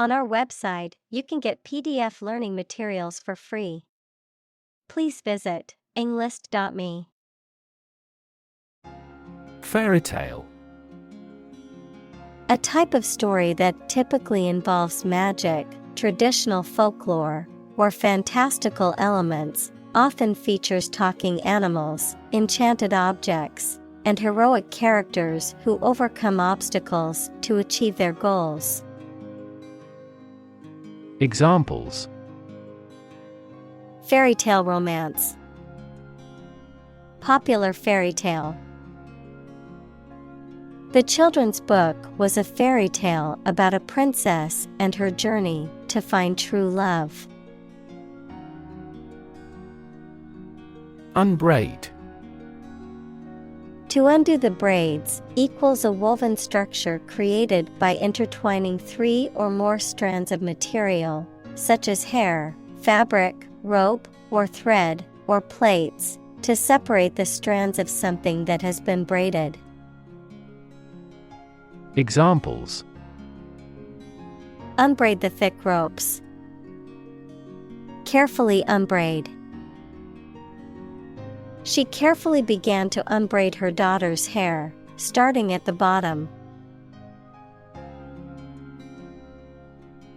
On our website, you can get PDF learning materials for free. Please visit englist.me. Fairy tale. A type of story that typically involves magic, traditional folklore, or fantastical elements, often features talking animals, enchanted objects, and heroic characters who overcome obstacles to achieve their goals. Examples: Fairy tale romance. Popular fairy tale. The children's book was a fairy tale about a princess and her journey to find true love. Unbraid. To undo the braids equals a woven structure created by intertwining 3 or more strands of material, such as hair, fabric, rope, or thread, or plates, to separate the strands of something that has been braided. Examples: Unbraid the thick ropes. Carefully unbraid. She carefully began to unbraid her daughter's hair, starting at the bottom.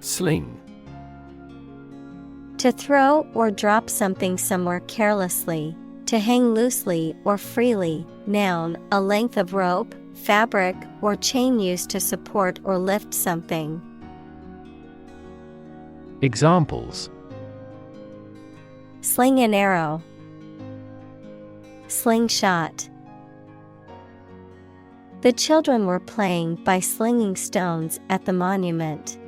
Sling. To throw or drop something somewhere carelessly, to hang loosely or freely. Noun, a length of rope, fabric, or chain used to support or lift something. Examples: Sling an arrow. Slingshot. The children were playing by slinging stones at the monument.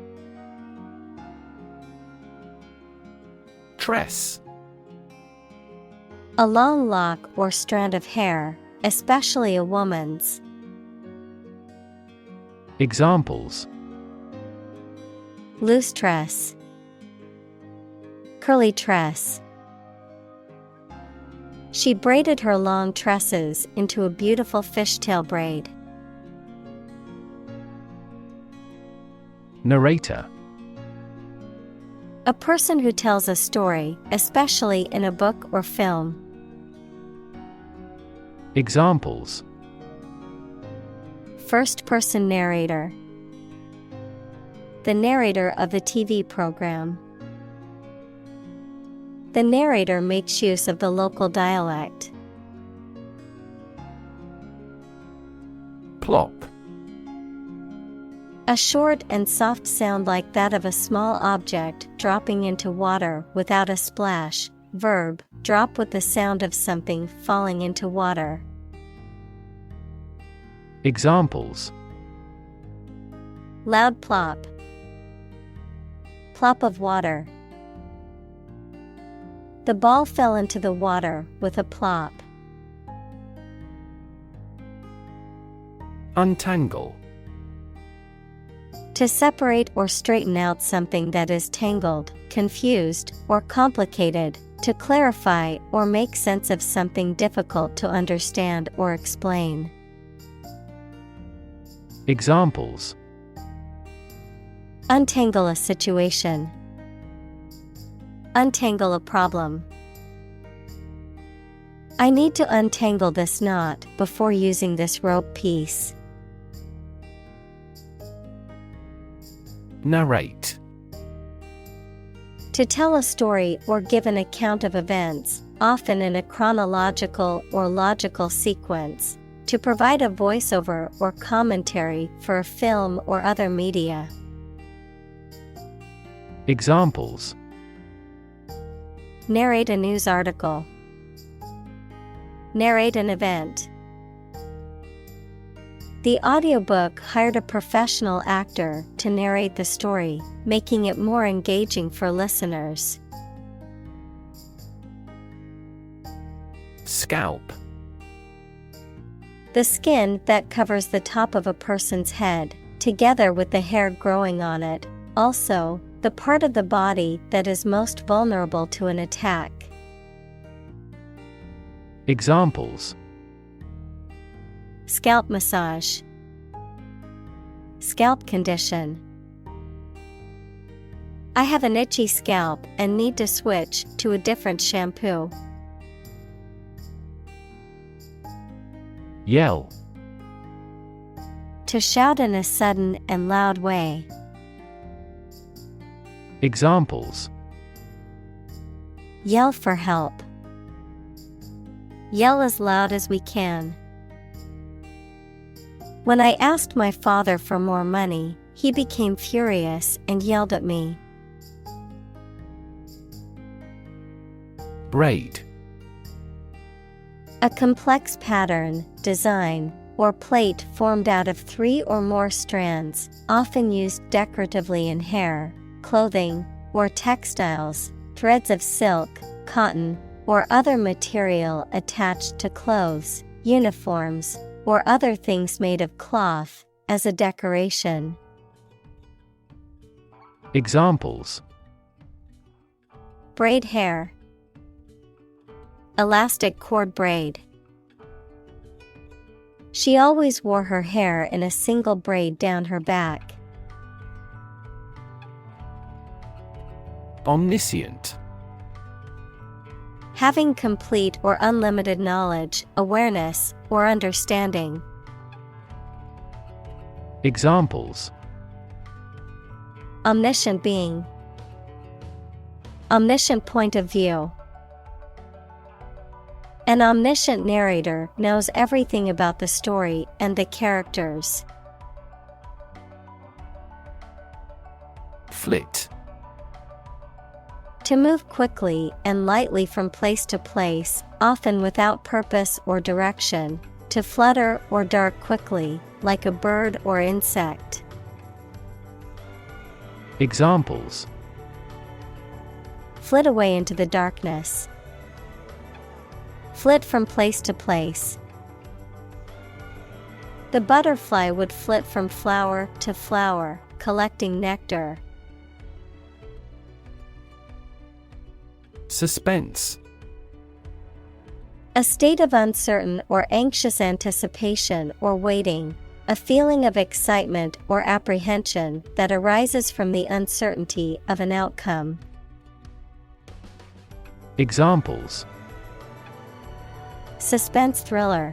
Tress. A long lock or strand of hair, especially a woman's. Examples: Loose tress. Curly tress. She braided her long tresses into a beautiful fishtail braid. Narrator. A person who tells a story, especially in a book or film. Examples: First-person narrator. The narrator of the TV program. The narrator makes use of the local dialect. Plop. A short and soft sound like that of a small object dropping into water without a splash. Verb, drop with the sound of something falling into water. Examples: Loud plop. Plop of water. The ball fell into the water with a plop. Untangle. To separate or straighten out something that is tangled, confused, or complicated, to clarify or make sense of something difficult to understand or explain. Examples: Untangle a situation. Untangle a problem. I need to untangle this knot before using this rope piece. Narrate. To tell a story or give an account of events, often in a chronological or logical sequence. To provide a voiceover or commentary for a film or other media. Examples: Narrate a news article. Narrate an event. The audiobook hired a professional actor to narrate the story, making it more engaging for listeners. Scalp. The skin that covers the top of a person's head, together with the hair growing on it, also, the part of the body that is most vulnerable to an attack. Examples: Scalp massage. Scalp condition. I have an itchy scalp and need to switch to a different shampoo. Yell. To shout in a sudden and loud way. Examples: Yell for help. Yell as loud as we can. When I asked my father for more money, he became furious and yelled at me. Braid. A complex pattern, design, or plait formed out of 3 or more strands, often used decoratively in hair, clothing, or textiles, threads of silk, cotton, or other material attached to clothes, uniforms, or other things made of cloth, as a decoration. Examples: Braid hair. Elastic cord braid. She always wore her hair in a single braid down her back. Omniscient. Having complete or unlimited knowledge, awareness, or understanding. Examples: Omniscient being. Omniscient point of view. An omniscient narrator knows everything about the story and the characters. Flit. To move quickly and lightly from place to place, often without purpose or direction. To flutter or dart quickly, like a bird or insect. Examples: Flit away into the darkness. Flit from place to place. The butterfly would flit from flower to flower, collecting nectar. Suspense. A state of uncertain or anxious anticipation or waiting, a feeling of excitement or apprehension that arises from the uncertainty of an outcome. Examples: Suspense thriller.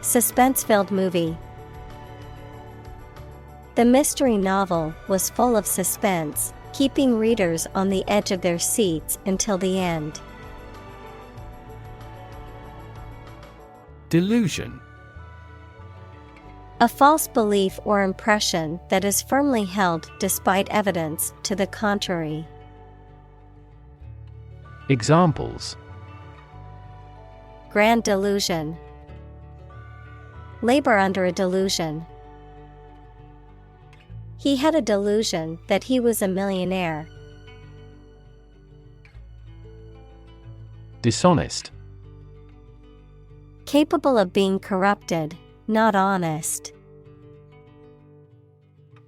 Suspense-filled movie. The mystery novel was full of suspense, keeping readers on the edge of their seats until the end. Delusion. A false belief or impression that is firmly held despite evidence to the contrary. Examples: Grand delusion. Labor under a delusion. He had a delusion that he was a millionaire. Dishonest. Capable of being corrupted, not honest.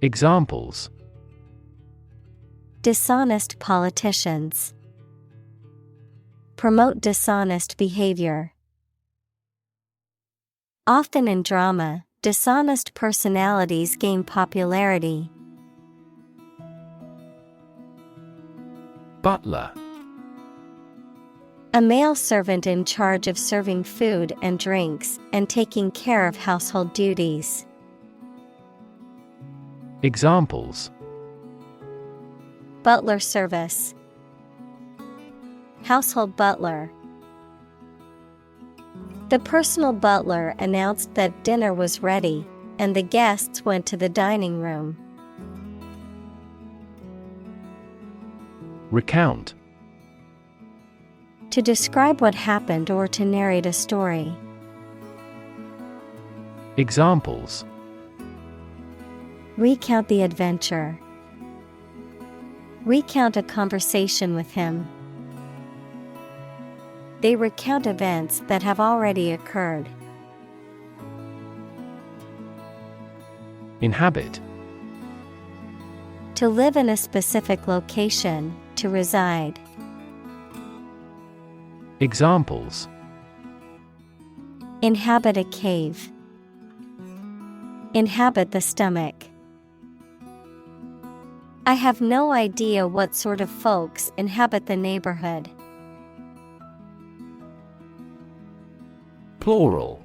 Examples: Dishonest politicians. Promote dishonest behavior. Often in drama, dishonest personalities gain popularity. Butler. A male servant in charge of serving food and drinks and taking care of household duties. Examples: Butler service. Household butler. The personal butler announced that dinner was ready, and the guests went to the dining room. Recount. To describe what happened or to narrate a story. Examples: Recount the adventure. Recount a conversation with him. They recount events that have already occurred. Inhabit. To live in a specific location, to reside. Examples: Inhabit a cave. Inhabit the stomach. I have no idea what sort of folks inhabit the neighborhood. Plural.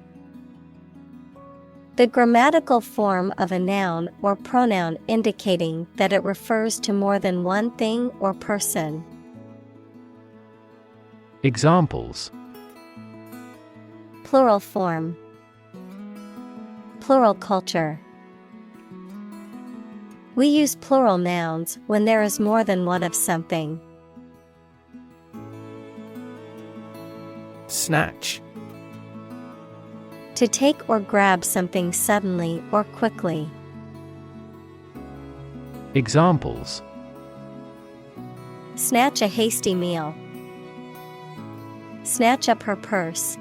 The grammatical form of a noun or pronoun indicating that it refers to more than one thing or person. Examples: Plural form. Plural culture. We use plural nouns when there is more than one of something. Snatch. To take or grab something suddenly or quickly. Examples: Snatch a hasty meal. Snatch up her purse.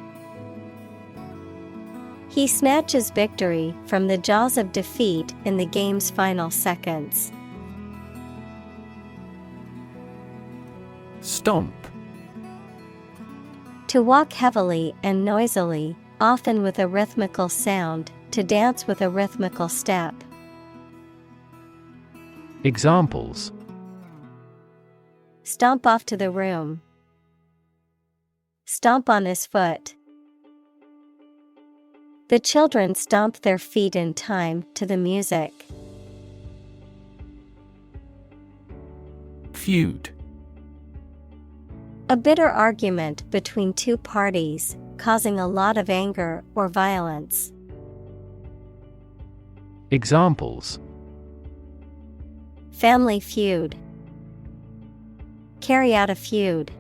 He snatches victory from the jaws of defeat in the game's final seconds. Stomp. To walk heavily and noisily, often with a rhythmical sound, to dance with a rhythmical step. Examples: Stomp off to the room. Stomp on his foot. The children stomped their feet in time to the music. Feud. A bitter argument between two parties, causing a lot of anger or violence. Examples: Family feud. Carry out a feud.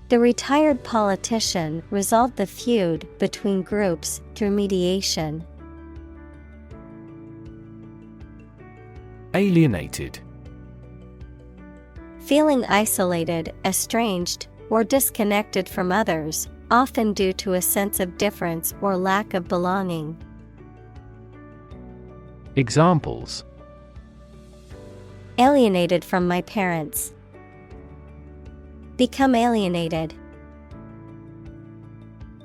The retired politician resolved the feud between groups through mediation. Alienated. Feeling isolated, estranged, or disconnected from others, often due to a sense of difference or lack of belonging. Examples: Alienated from my parents. Become alienated.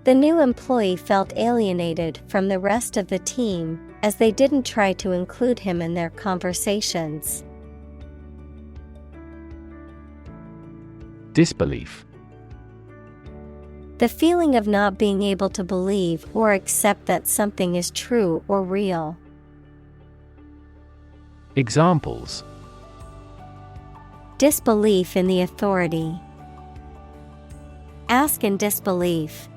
The new employee felt alienated from the rest of the team as they didn't try to include him in their conversations. Disbelief. The feeling of not being able to believe or accept that something is true or real. Examples: Disbelief in the authority. Ask in disbelief.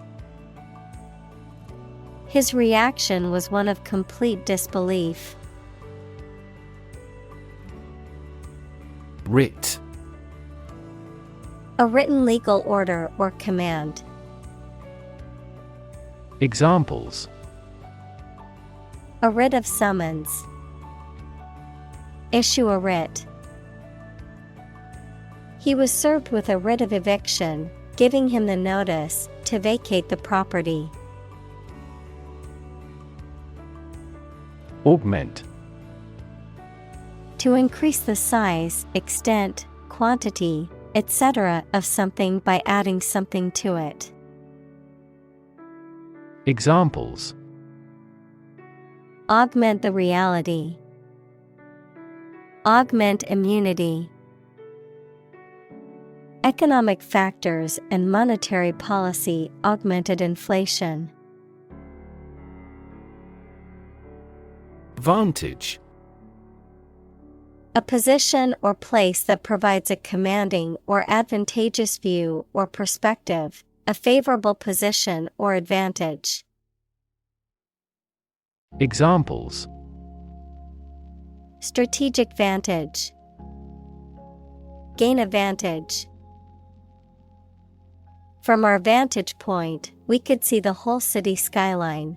His reaction was one of complete disbelief. Writ. A written legal order or command. Examples: A writ of summons. Issue a writ. He was served with a writ of eviction, giving him the notice to vacate the property. Augment. To increase the size, extent, quantity, etc. of something by adding something to it. Examples: Augment the reality. Augment immunity. Economic factors and monetary policy augmented inflation. Vantage. A position or place that provides a commanding or advantageous view or perspective, a favorable position or advantage. Examples: Strategic vantage. Gain a vantage. From our vantage point, we could see the whole city skyline.